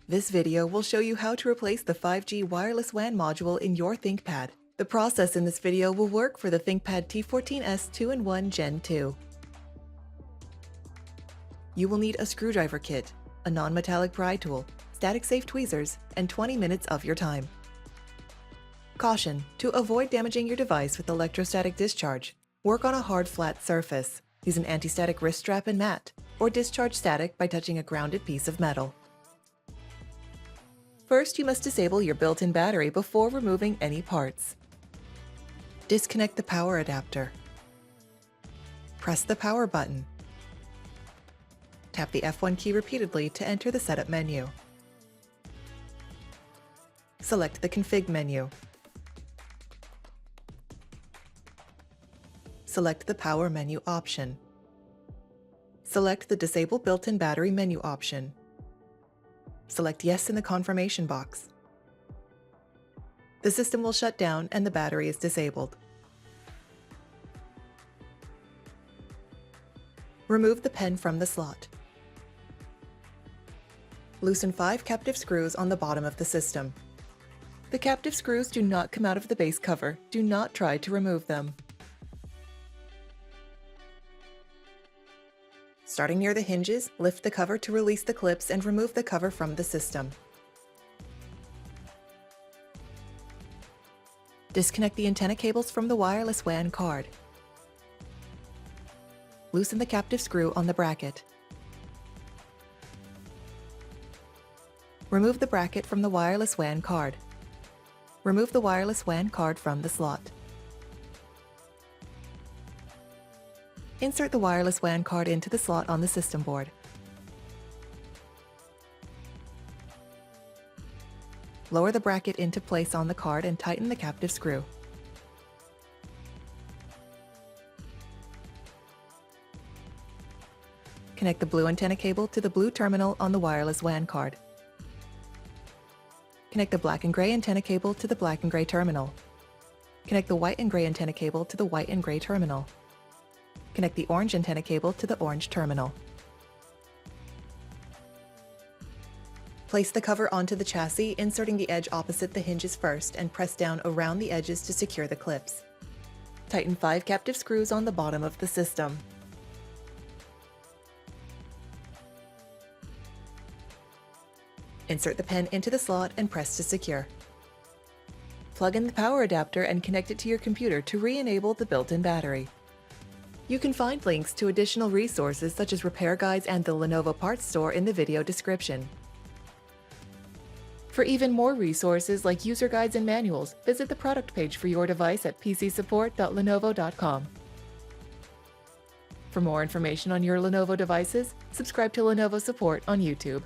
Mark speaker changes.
Speaker 1: This video will show you how to replace the 5G wireless WAN module in your ThinkPad. The process in this video will work for the ThinkPad T14s 2-in-1 Gen 2. You will need a screwdriver kit, a non-metallic pry tool, static-safe tweezers, and 20 minutes of your time. Caution: to avoid damaging your device with electrostatic discharge, work on a hard, flat surface. Use an anti-static wrist strap and mat, or discharge static by touching a grounded piece of metal. First, you must disable your built-in battery before removing any parts. Disconnect the power adapter. Press the power button. Tap the F1 key repeatedly to enter the setup menu. Select the config menu. Select the power menu option. Select the disable built-in battery menu option. Select yes in the confirmation box. The system will shut down and the battery is disabled. Remove the pen from the slot. Loosen 5 captive screws on the bottom of the system. The captive screws do not come out of the base cover. Do not try to remove them. Starting near the hinges, lift the cover to release the clips and remove the cover from the system. Disconnect the antenna cables from the wireless WAN card. Loosen the captive screw on the bracket. Remove the bracket from the wireless WAN card. Remove the wireless WAN card from the slot. Insert the wireless WAN card into the slot on the system board. Lower the bracket into place on the card and tighten the captive screw. Connect the blue antenna cable to the blue terminal on the wireless WAN card. Connect the black and gray antenna cable to the black and gray terminal. Connect the white and gray antenna cable to the white and gray terminal. Connect the orange antenna cable to the orange terminal. Place the cover onto the chassis, inserting the edge opposite the hinges first, and press down around the edges to secure the clips. Tighten 5 captive screws on the bottom of the system. Insert the pen into the slot and press to secure. Plug in the power adapter and connect it to your computer to re-enable the built-in battery. You can find links to additional resources such as repair guides and the Lenovo parts store in the video description. For even more resources like user guides and manuals, visit the product page for your device at pcsupport.lenovo.com. For more information on your Lenovo devices, subscribe to Lenovo Support on YouTube.